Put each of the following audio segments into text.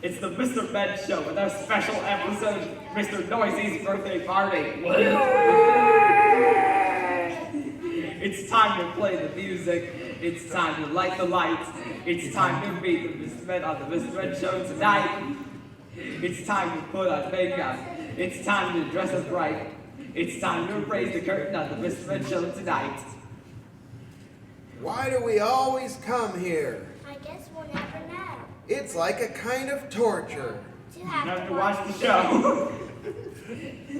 It's the Mr. Ben Show with our special episode, Mr. Noisy's birthday party. It's time to play the music. It's time to light the lights. It's time to meet the Mr. Ben on the Mr. Ben Show tonight. It's time to put on makeup. It's time to dress up right. It's time to raise the curtain on the Mr. Ben Show tonight. Why do we always come here? I guess we'll never know. It's like a kind of torture. To have To watch the show.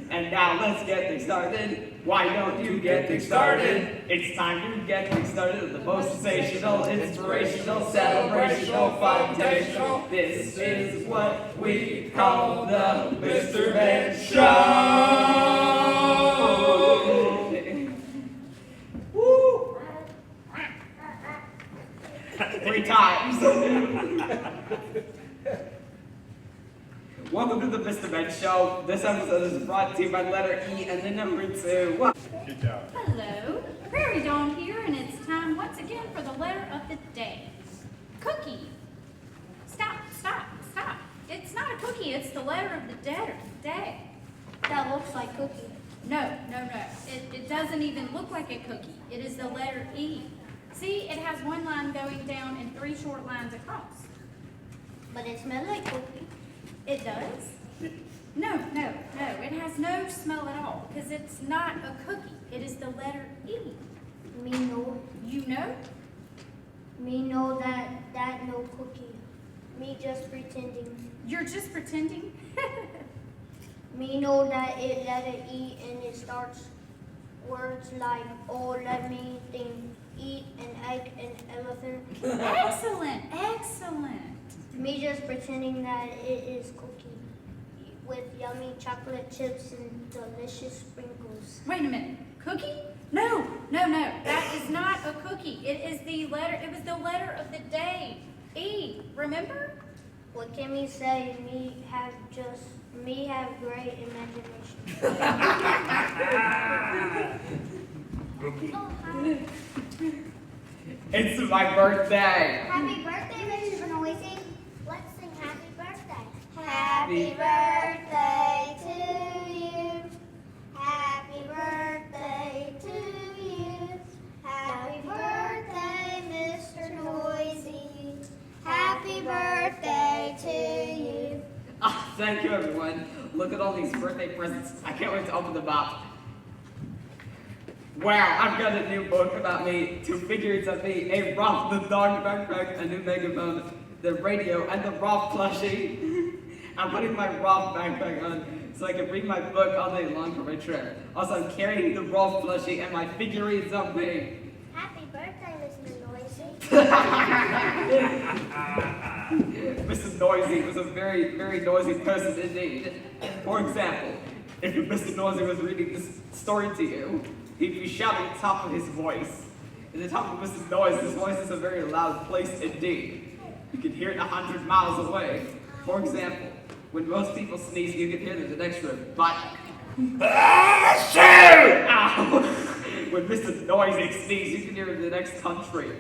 And now let's get things started. Why don't you get things started? It's time to get things started with the most sensational, inspirational, celebrational, foundational. This is what we call the Mr. Ben Show. Woo! 3 times. Welcome to the Mr. Ben Show. This episode is brought to you by letter E and the number 2. Good job. Hello, Prairie Dawn here, and it's time once again for the letter of the day. Cookie. Stop. It's not a cookie, it's the letter of the day. That looks like cookie. No. It doesn't even look like a cookie. It is the letter E. See, it has one line going down and 3 short lines across. But it smells like cookie. It does? No. It has no smell at all, because it's not a cookie. It is the letter E. Me know. You know? Me know that no cookie. Me just pretending. You're just pretending? Me know that it letter E and it starts words like, oh, let me think, eat, an egg, an elephant. Excellent. Me just pretending that it is cookie with yummy chocolate chips and delicious sprinkles. Wait a minute. Cookie? No. That is not a cookie. It was the letter of the day. E. Remember? What can me say? Me have great imagination. Oh, hi. It's my birthday. Happy birthday, Mr. Noisy. Let's sing happy birthday. Happy birthday to you. Happy birthday to you. Happy birthday, Mr. Noisy. Happy birthday to you. Ah, thank you, everyone. Look at all these birthday presents. I can't wait to open them up. Wow, I've got a new book about me, 2 figures of me, a Rolf the dog backpack, a new megaphone, the radio, and the Rolf plushie. I'm putting my Rolf backpack on so I can read my book all day long for my trip. Also, I'm carrying the Rolf plushie and my figurines of me. Happy birthday, Mr. Noisy. Mr. Noisy was a very, very noisy person indeed. For example, if Mr. Noisy was reading this story to you, he'd be shouting at the top of his voice. At the top of Mr. Noise, his voice is a very loud place indeed. You can hear it 100 miles away. For example, when most people sneeze, you can hear them the next room, but... Ow! When Mr. Noisy sneezes, you can hear him in the next country.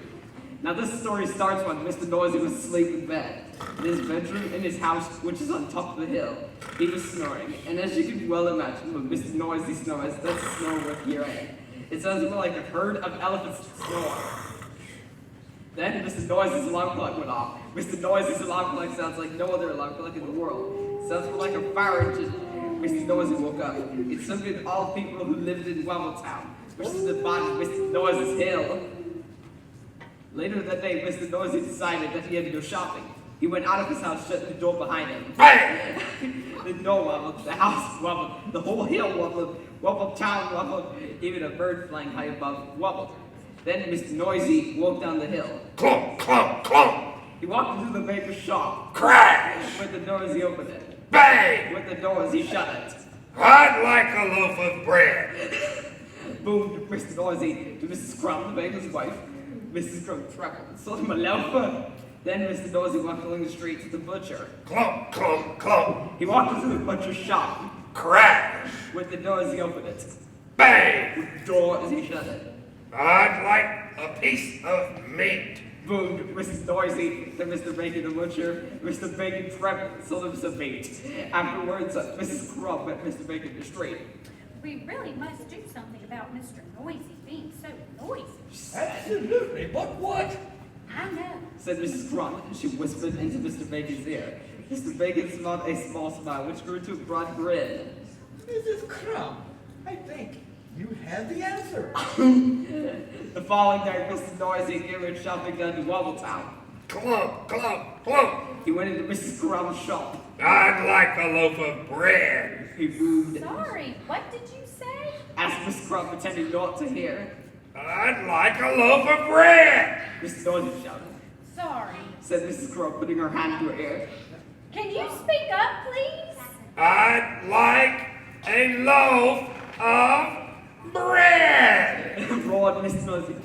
Now this story starts when Mr. Noisy was asleep in bed. In his bedroom in his house, which is on top of the hill, he was snoring. And as you can well imagine, when Mr. Noisy snores, that's snore with hearing. It sounds more like a herd of elephants snore. Then Mr. Noisy's alarm clock went off. Mr. Noisy's alarm clock sounds like no other alarm clock in the world. Sounds more like a fire engine. Mr. Noisy woke up. It summoned all people who lived in Wobbletown, which is the bottom of Mr. Noisy's hill. Later that day, Mr. Noisy decided that he had to go shopping. He went out of his house, shut the door behind him. The door wobbled, the house wobbled, the whole hill wobbled, town wobbled, even a bird flying high above wobbled. Then Mr. Noisy walked down the hill. Clunk, clunk, clunk. He walked into the baker's shop. Crash. With the doors, he opened it. Bang. With the doors, he shut it. I'd like a loaf of bread. Boom to Mr. Noisy, to Mrs. Crumb, the baker's wife. Mrs. Crumb trembled and sold him a loaf. Then Mr. Noisy walked along the street to the butcher. Clunk, clunk, clunk. He walked into the butcher's shop. Crash. With the doors, he opened it. Bang. With the door, as he shut it. I'd like a piece of meat. boomed Mrs. Noisy to Mr. Bacon the butcher. Mr. Bacon prepped sold him some meat. Afterwards, Mrs. Crumb met Mr. Bacon in the street. We really must do something about Mr. Noisy being so noisy. Absolutely, but what? I know. Said Mrs. Crumb, and she whispered into Mr. Bacon's ear. Mr. Bacon smiled a small smile, which grew to a broad grin. Mrs. Crumb, I think you have the answer. The following day, Mr. Noisy gave a shopping gun to Wobbletown. Clump. He went into Mrs. Crumb's shop. I'd like a loaf of bread. He boomed, Sorry, what did you say? asked Mrs. Crumb, pretending not to hear. I'd like a loaf of bread. Mrs. Noisy shouted, Sorry. said Mrs. Crumb, putting her hand to her ear. Can you speak up, please? I'd like a loaf of bread. Roared Mrs. Noisy.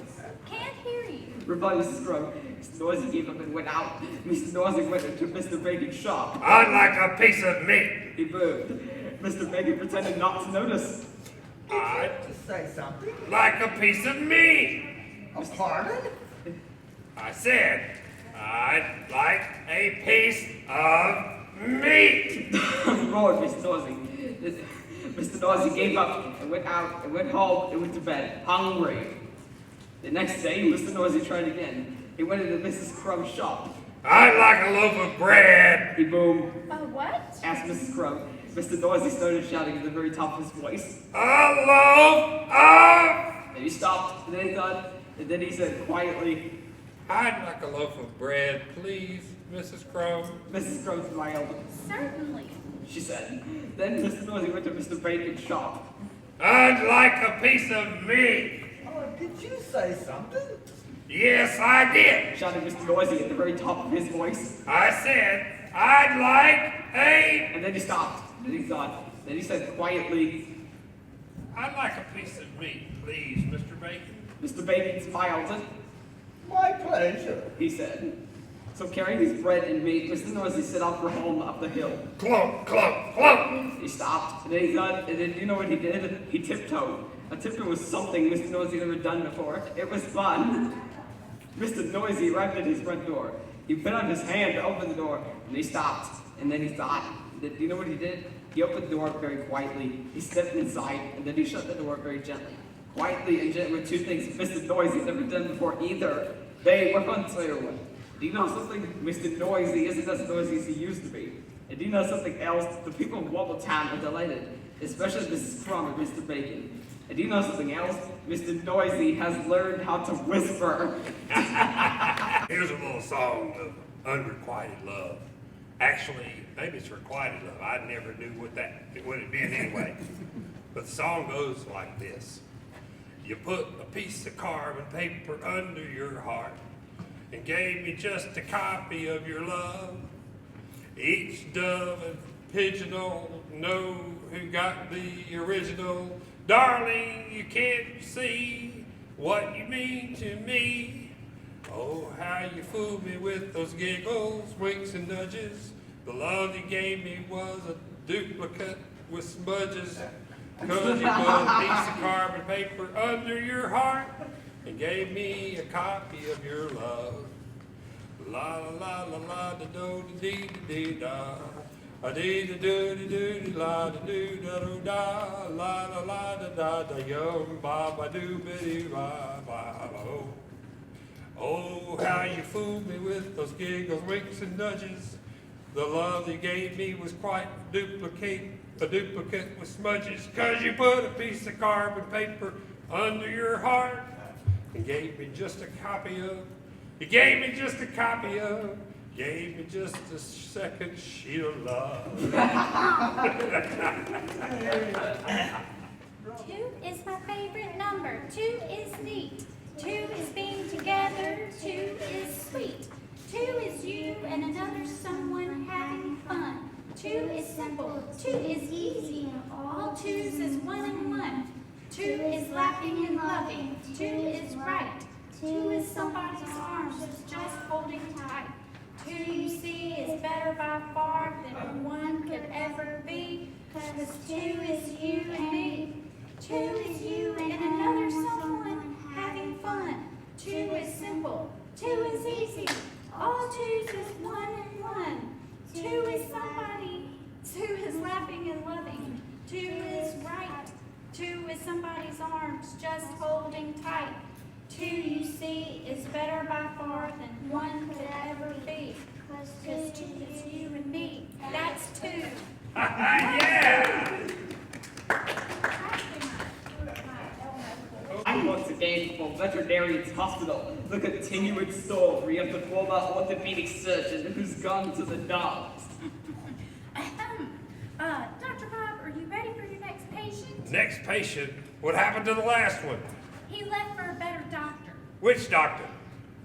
Can't hear you. Replied Mrs. Crumb. Mrs. Noisy gave up and went out. Mrs. Noisy went into Mr. Bacon's shop. I'd like a piece of meat. He boomed. Mr. Bacon pretended not to notice. I'd To say something? like a piece of meat. A pardon? I said, I'd like a piece of meat. Roared Mr. Noisy. Mr. Noisy gave up and went out and went home and went to bed, hungry. The next day, Mr. Noisy tried again. He went into Mrs. Crumb's shop. I'd like a loaf of bread. He boomed, What? asked Mrs. Crumb. Mr. Noisy started shouting at the very top of his voice. A loaf of... Then he stopped, and then he thought, and then he said quietly, I'd like a loaf of bread, please, Mrs. Crumb. Mrs. Crumb smiled. Certainly. She said. Then Mr. Noisy went to Mr. Bacon's shop. I'd like a piece of meat. Oh, did you say something? Yes, I did. Shouted Mr. Noisy at the very top of his voice. I said, I'd like a... And then he stopped. Then he thought. Then he said quietly, I'd like a piece of meat, please, Mr. Bacon. Mr. Bacon smiled. My pleasure. He said. So carrying his bread and meat, Mr. Noisy set off for home up the hill. Clump. He stopped, and then he thought, and then you know what he did? He tiptoed. A tiptoe was something Mr. Noisy had never done before. It was fun. Mr. Noisy arrived at his front door. He put out his hand to open the door, and he stopped. And then he thought, do you know what he did? He opened the door very quietly. He stepped inside, and then he shut the door very gently. Quietly and gently were two things Mr. Noisy had never done before either. They were unfair. Do you know something? Mr. Noisy isn't as noisy as he used to be. And do you know something else? The people of Wobbletown are delighted, especially Mrs. Crumb and Mr. Bacon. And do you know something else? Mr. Noisy has learned how to whisper. Here's a little song of unrequited love. Actually, maybe it's requited love. I never knew what it would have been anyway. But the song goes like this. You put a piece of carbon paper under your heart and gave me just a copy of your love. Each dove and pigeonhole know who got the original. Darling, you can't see what you mean to me. Oh, how you fooled me with those giggles, winks, and nudges. The love you gave me was a duplicate with smudges. 'Cause you put a piece of carbon paper under your heart and gave me a copy of your love. La la la la la da do da dee da dee da. A dee da do da do da la da do da do da. La la la da da da yum ba ba do ba dee ba ba ba oh. Oh, how you fooled me with those giggles, winks, and nudges. The love you gave me was quite a duplicate with smudges. 'Cause you put a piece of carbon paper under your heart and gave me just a copy of. You gave me just a copy of. Gave me just a second sheet of love. 2 is my favorite number. 2 is neat. 2 is being together. 2 is sweet. 2 is you and another someone having fun. 2 is simple. 2 is easy. All 2's is 1 and 1. 2 is laughing and loving. 2 is right. 2 is somebody's arms just holding tight. 2, you see, is better by far than 1 could ever be. 'Cause 2 is you and me. 2 is you and another someone having fun. 2 is simple. Two is easy. All twos is one and one. Two is somebody. Two is laughing and loving. Two is right. Two is somebody's arms just holding tight. Two, you see, is better by far than one could ever be. 'Cause two is you and me. That's two. Yeah! I'm once again from Veterinarian's Hospital, the continuous story of the former orthopedic surgeon who's gone to the dogs. Dr. Bob, are you ready for your next patient? Next patient, what happened to the last one? He left for a better doctor. Which doctor?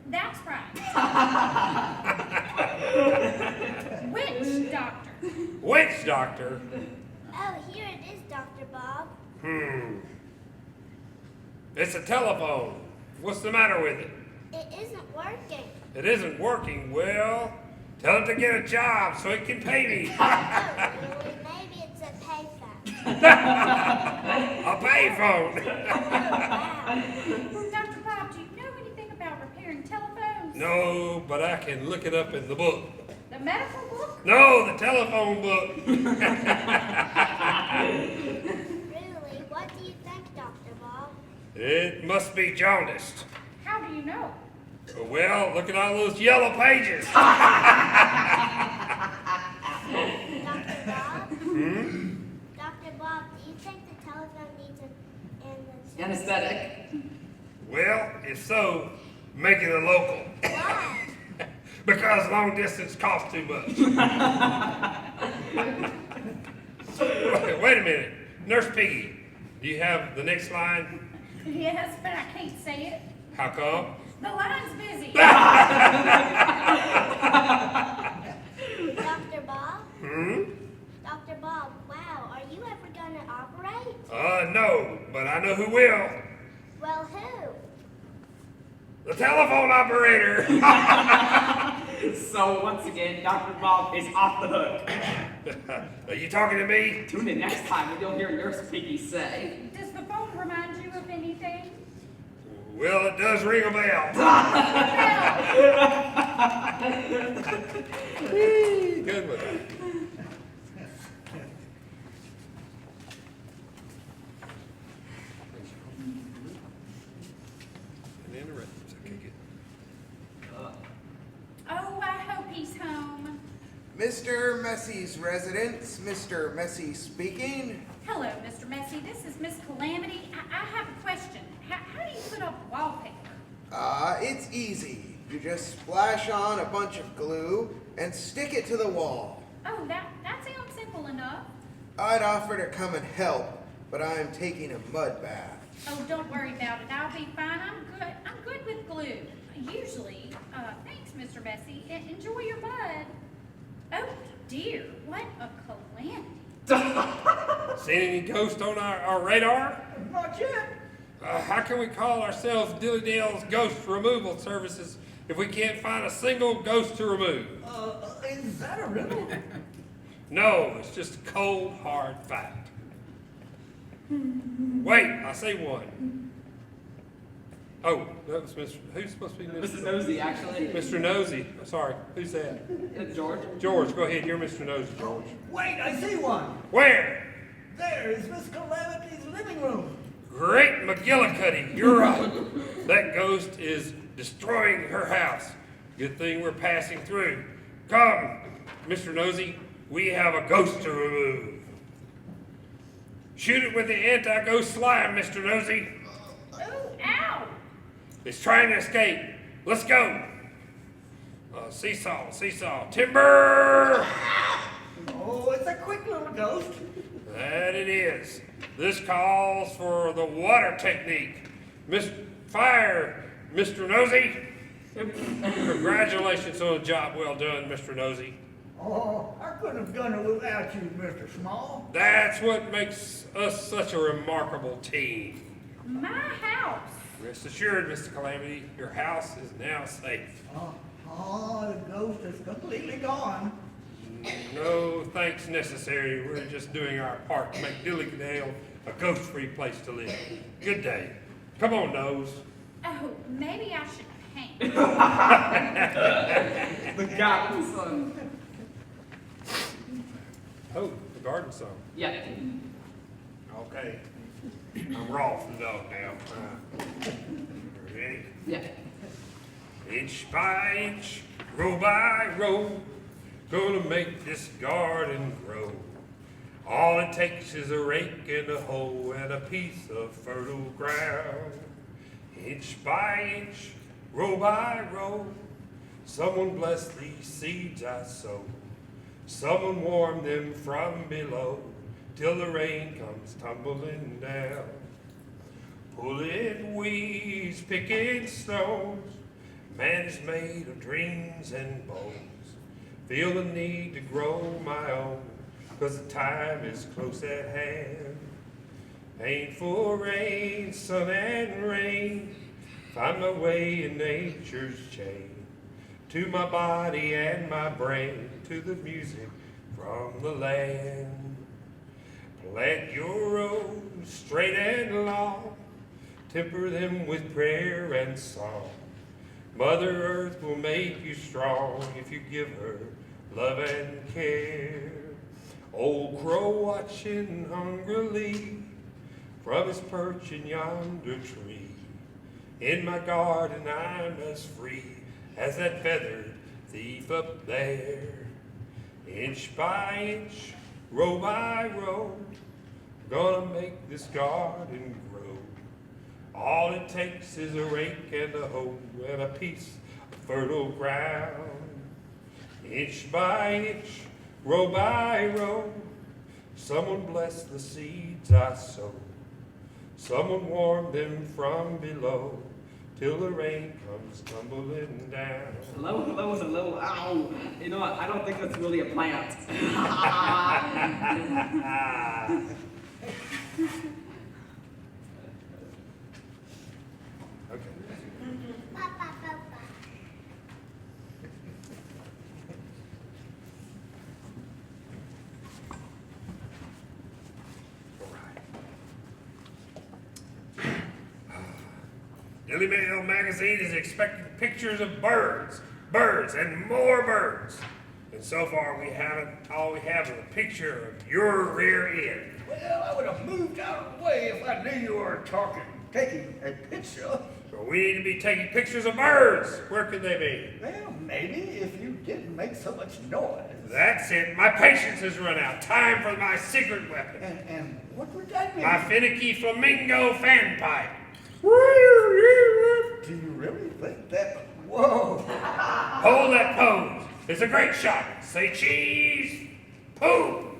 That's right. Which doctor? Which doctor? Oh, here it is, Dr. Bob. It's a telephone. What's the matter with it? It isn't working. It isn't working. Well, tell it to get a job so it can pay me. Oh, really? Maybe it's a payphone. A payphone. Wow. Dr. Bob, do you know anything about repairing telephones? No, but I can look it up in the book. The medical book? No, the telephone book. Really? What do you think, Dr. Bob? It must be jaundiced. How do you know? Well, look at all those yellow pages. Dr. Bob? Dr. Bob, do you think the telephone needs an Anesthetic. Well, if so, make it a local. Why? Because long distance costs too much. Wait a minute. Nurse Piggy, do you have the next line? Yes, but I can't say it. How come? The line's busy. Dr. Bob? Dr. Bob, wow, are you ever going to operate? No, but I know who will. Well, who? The telephone operator. So once again, Dr. Bob is off the hook. Are you talking to me? Tune in next time when you'll hear Nurse Piggy say, Does the phone remind you of anything? Well, it does ring a bell. Good one. Oh, I hope he's home. Mr. Messie's residence, Mr. Messie speaking. Hello, Mr. Messi. This is Miss Calamity. I have a question. How do you put up wallpaper? It's easy. You just splash on a bunch of glue and stick it to the wall. Oh, that sounds simple enough. I'd offer to come and help, but I'm taking a mud bath. Oh, don't worry about it. I'll be fine. I'm good with glue. Usually. Thanks, Mr. Messi. Enjoy your mud. Oh, dear. What a calamity. Seen any ghosts on our radar? Not yet. How can we call ourselves Dilly Dale's Ghost Removal Services if we can't find a single ghost to remove? Is that a riddle? No, it's just a cold, hard fact. Wait, I see one. Oh, that was Mr. Who's supposed to be Mr. Mr. Nosy, actually. Mr. Nosy. Sorry, who's that? George. George, go ahead. You're Mr. Nosy, George. Wait, I see one. Where? There is Miss Calamity's living room. Great McGillicuddy, you're right. That ghost is destroying her house. Good thing we're passing through. Come, Mr. Nosy, we have a ghost to remove. Shoot it with the anti-ghost slime, Mr. Nosy. Oh, ow. It's trying to escape. Let's go. Seesaw, timber! Oh, it's a quick little ghost. That it is. This calls for the water technique. Mr. Nosy. Congratulations on a job well done, Mr. Nosy. Oh, I couldn't have done it without you, Mr. Small. That's what makes us such a remarkable team. My house. Rest assured, Mr. Calamity, your house is now safe. Oh, the ghost is completely gone. No thanks necessary. We're just doing our part to make Dillydale a ghost-free place to live. Good day. Come on, Nose. Oh, maybe I should paint. The garden song. Oh, the garden song. Yeah. Okay. I'm Rolf the dog now. Ready? Yeah. Inch by inch, row by row, gonna make this garden grow. All it takes is a rake and a hoe and a piece of fertile ground. Inch by inch, row by row, someone bless these seeds I sow. Someone warm them from below till the rain comes tumbling down. Pulling weeds, picking stones, man is made of dreams and bones. Feel the need to grow my own, 'cause the time is close at hand. Painful rain, sun and rain, find my way in nature's chain. To my body and my brain, to the music from the land. Plant your rows straight and long, temper them with prayer and song. Mother Earth will make you strong if you give her love and care. Old crow watching hungrily from his perch in yonder tree. In my garden I'm as free as that feathered thief up there. Inch by inch, row by row, gonna make this garden grow. All it takes is a rake and a hoe and a piece of fertile ground. Inch by inch, row by row, someone bless the seeds I sow. Someone warm them from below till the rain comes tumbling down. Hello, hello, hello. Ow. You know what? I don't think that's really a plant. Okay. Daily Mail magazine is expecting pictures of birds, and more birds. And so far we haven't. All we have is a picture of your rear end. Well, I would have moved out of the way if I knew you were taking a picture. So we need to be taking pictures of birds. Where could they be? Well, maybe if you didn't make so much noise. That's it. My patience has run out. Time for my secret weapon. And what would that be? My finicky flamingo fan pipe. Do you really think that? Whoa! Hold that pose. It's a great shot. Say cheese. Pooh.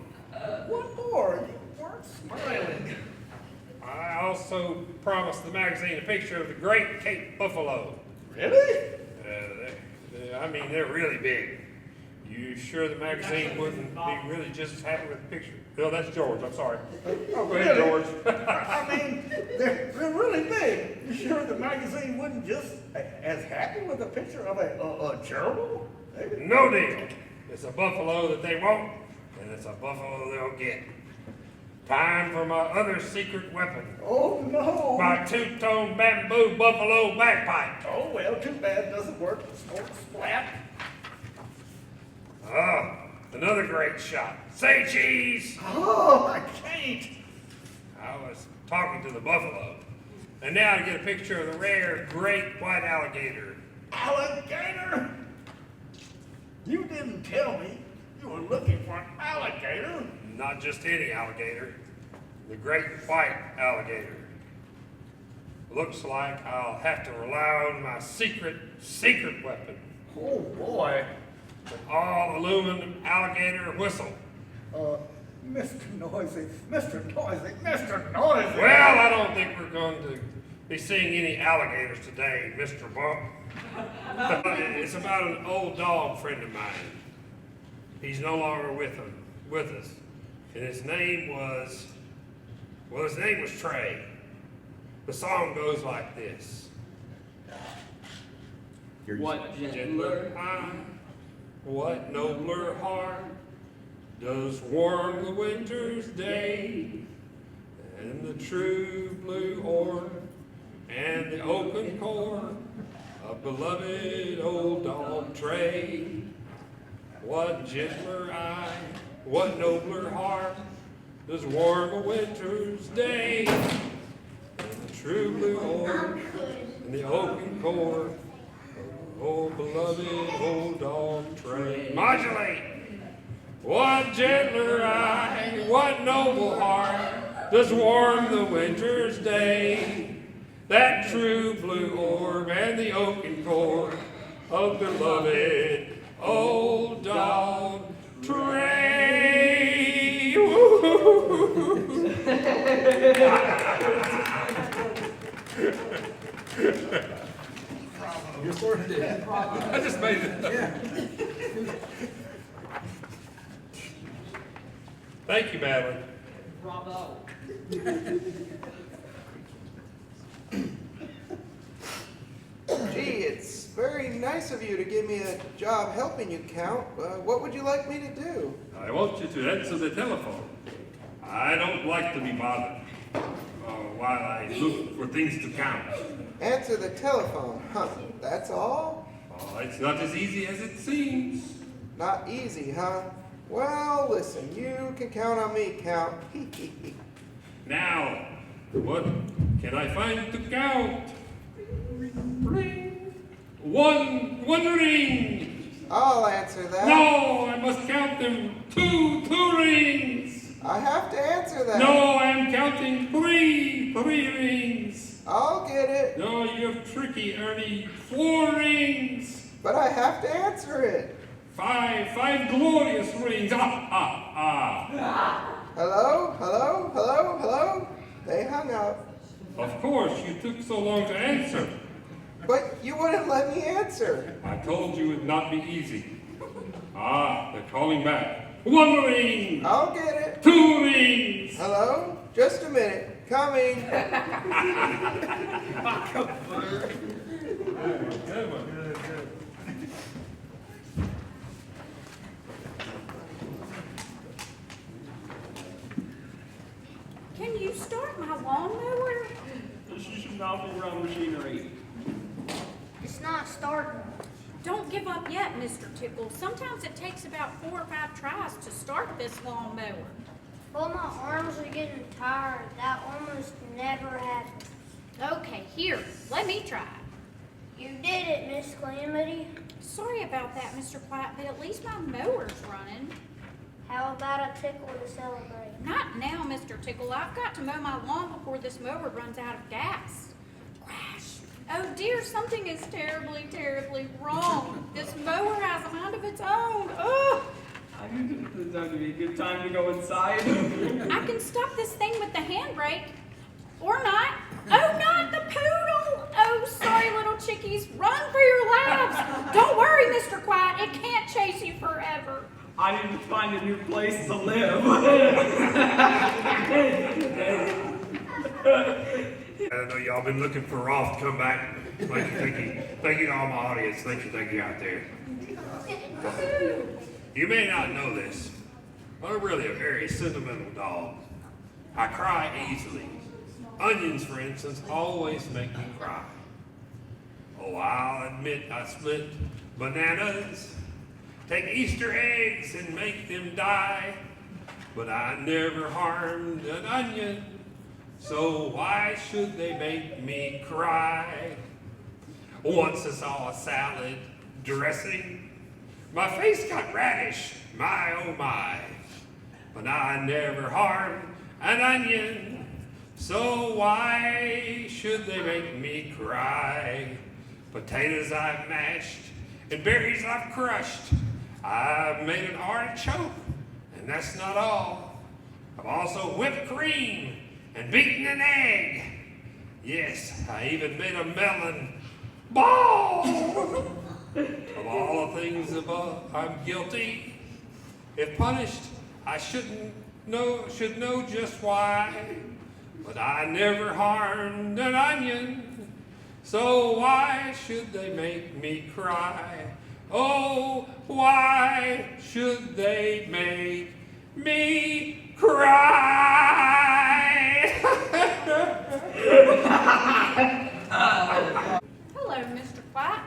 What more? You weren't smiling. I also promised the magazine a picture of the great Cape buffalo. Really? I mean, they're really big. You sure the magazine wouldn't be really just happy with the picture? No, that's George. I'm sorry. Oh, go ahead, George. I mean, they're really big. You sure the magazine wouldn't just as happy with a picture of a gerbil? No deal. It's a buffalo that they want, and it's a buffalo they'll get. Time for my other secret weapon. Oh no! My two-tone bamboo buffalo bagpipe. Oh well, too bad it doesn't work. Splat. Another great shot. Say cheese. Oh, I can't. I was talking to the buffalo. And now to get a picture of the rare great white alligator. Alligator? You didn't tell me you were looking for an alligator. Not just any alligator. The great white alligator. Looks like I'll have to rely on my secret weapon. Oh boy. An all aluminum alligator whistle. Mr. Noisy. Well, I don't think we're going to be seeing any alligators today, Mr. Bump. It's about an old dog friend of mine. He's no longer with us. And his name was Trey. The song goes like this. What Gentler eye, what nobler heart does warm the winter's day, and the true blue orb and the open core a beloved old dog tray. What gentler eye, what nobler heart does warm a winter's day? And the true blue orb and the oaken core, oh beloved old dog tray. Modulate! What gentler eye, what noble heart does warm the winter's day? That true blue orb and the oaken core of beloved old dog Tray. You sort of did. I just made it up. Yeah. Thank you, Madeline. Bravo. Gee, it's very nice of you to give me a job helping you, Count. What would you like me to do? I want you to answer the telephone. I don't like to be bothered while I look for things to count. Answer the telephone, huh? That's all? It's not as easy as it seems. Not easy, huh? Well, listen, you can count on me, Count. Now, what can I find to count? Ring. One ring. I'll answer that. No, I must count them. Two rings. I have to answer that. No, I am counting three rings. I'll get it. No, you're tricky, Ernie. 4 rings. But I have to answer it. Five glorious rings. Hello? Hello? Hello? Hello? They hung up. Of course, you took so long to answer. But you wouldn't let me answer. I told you it'd not be easy. They're calling back. 1 ring. I'll get it. 2 rings. Hello? Just a minute. Coming. Good one. Can you start my lawnmower? This should not be run machinery. It's not starting. Don't give up yet, Mr. Tickle. Sometimes it takes about 4 or 5 tries to start this lawnmower. Well, my arms are getting tired. That almost never happens. Okay, here, let me try. You did it, Miss Calamity. Sorry about that, Mr. Quiet, but at least my mower's running. How about a tickle to celebrate? Not now, Mr. Tickle. I've got to mow my lawn before this mower runs out of gas. Crash. Oh dear, something is terribly, terribly wrong. This mower has a mind of its own. Ugh. I think this is going to be a good time to go inside. I can stop this thing with the handbrake. Or not. Oh, not the poodle. Oh, sorry, little chickies. Run for your lives. Don't worry, Mr. Quiet. It can't chase you forever. I need to find a new place to live. I know y'all been looking for Rolf to come back. Thank you to all my audience. Thank you out there. You may not know this, but I'm really a very sentimental dog. I cry easily. Onions, for instance, always make me cry. Oh, I'll admit I split bananas, take Easter eggs and make them die, but I never harmed an onion, so why should they make me cry? Once I saw a salad dressing, my face got radish, my oh my, but I never harmed an onion, so why should they make me cry? Potatoes I've mashed and berries I've crushed. I've made an artichoke, and that's not all. I've also whipped cream and beaten an egg. Yes, I even made a melon ball. Of all the things above, I'm guilty. If punished, I should know just why. But I never harmed an onion, so why should they make me cry? Oh, why should they make me cry? Hello, Mr. Quiet.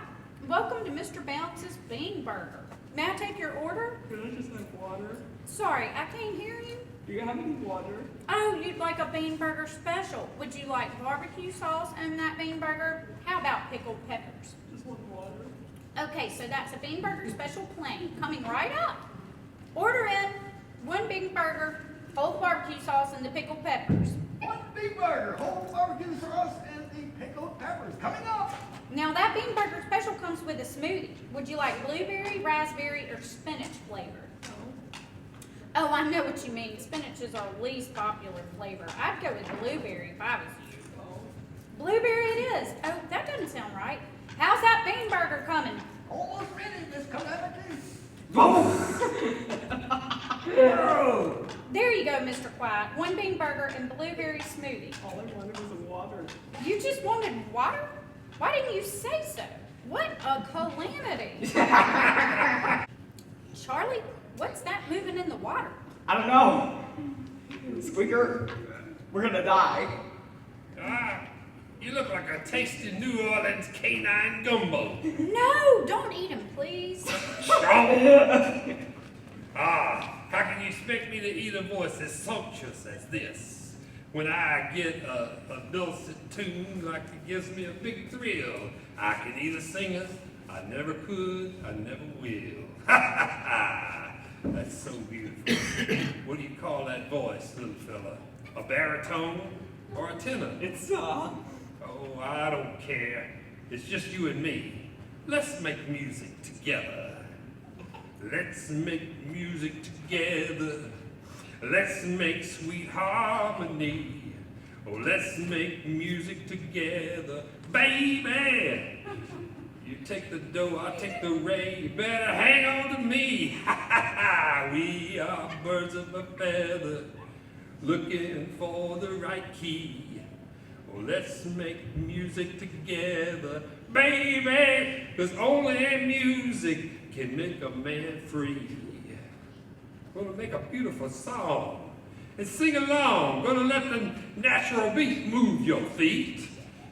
bean burger. May I take your order? Can I just have water? Sorry, I can't hear you. Do you have any water? Oh, you'd like a bean burger special. Would you like barbecue sauce in that bean burger? How about pickled peppers? Just want water. Okay, so that's a bean burger special plain, coming right up. Order in 1 bean burger, whole barbecue sauce, and the pickled peppers. One beef burger, whole barbecue sauce, and the pickled peppers coming up. Now that bean burger special comes with a smoothie. Would you like blueberry, raspberry, or spinach flavor? Oh, I know what you mean. Spinach is our least popular flavor. I'd go with blueberry if I was you. Blueberry it is. Oh, that doesn't sound right. How's that bean burger coming? Almost ready, Miss Calamity. Oh! Oh. There you go, Mr. Quiet. 1 bean burger and blueberry smoothie. All I wanted was water. You just wanted water? Why didn't you say so? What a calamity. Charlie, what's that moving in the water? I don't know. Squeaker, we're gonna die. Ah, you look like a tasty New Orleans canine gumbo. No, don't eat him, please. Strong. Ah, how can you expect me to eat a voice as sumptuous as this? When I get a dulcet tune like it gives me a big thrill, I can either sing it, I never could, I never will. Ha ha ha! That's so beautiful. What do you call that voice, little fella? A baritone or a tenor? It's, Oh, I don't care. It's just you and me. Let's make music together. Let's make music together. Let's make sweet harmony. Oh, let's make music together. Baby! You take the do, I take the re. You better hang on to me. Ha ha ha! We are birds of a feather, looking for the right key. Oh, let's make music together, baby, 'cause only music can make a man free. Gonna make a beautiful song and sing along. Gonna let the natural beat move your feet.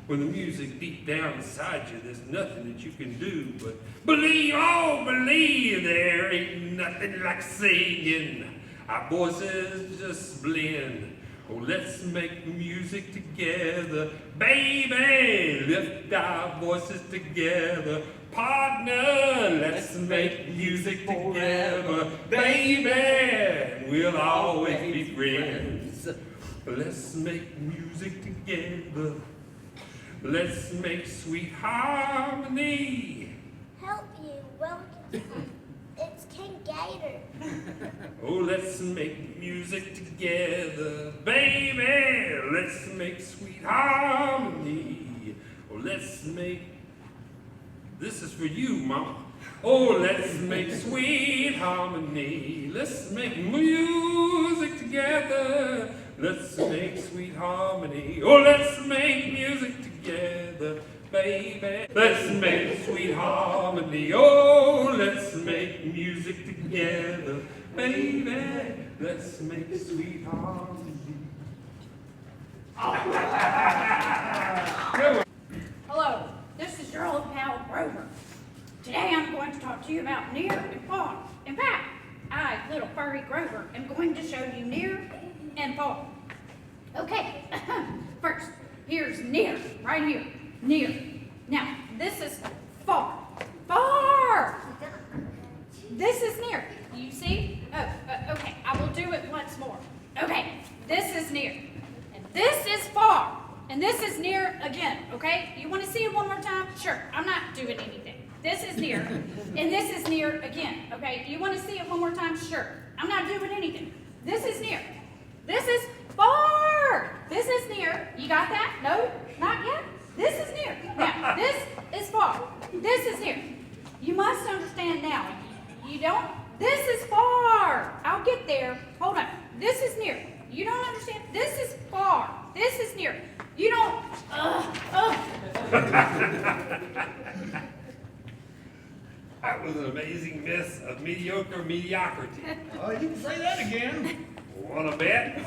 When the music deep down inside you, there's nothing that you can do but believe, oh, believe there ain't nothing like singing. Our voices just blend. Oh, let's make music together, baby. Lift our voices together, partner. Let's make music together, baby. We'll always be friends. Let's make music together. Let's make sweet harmony. Help you. Welcome. It's King Gator. Oh, let's make music together, baby. Let's make sweet harmony. Oh, let's make, this is for you, Mama. Oh, let's make sweet harmony. Let's make music together. Let's make sweet harmony. Oh, let's make music together, baby. Let's make sweet harmony. Oh, let's make music together, baby. Let's make sweet harmony. Hello, this is your old pal Grover. Today I'm going to talk to you about near and far. In fact, I, little furry Grover, am going to show you near and far. Okay, first, here's near, right here, near. Now, this is far, far. This is near, you see? Oh, okay, I will do it once more. Okay, this is near, and this is far, and this is near again, okay? You want to see it one more time? Sure, I'm not doing anything. This is near, and this is near again, okay? You want to see it one more time? Sure, I'm not doing anything. This is near. This is far. This is near. You got that? No? Not yet? This is near. Now, this is far. This is near. You must understand now. You don't? This is far. I'll get there. Hold on. This is near. You don't understand? This is far. This is near. You don't. That was an amazing mess of mediocre mediocrity. You can say that again. Wanna bet?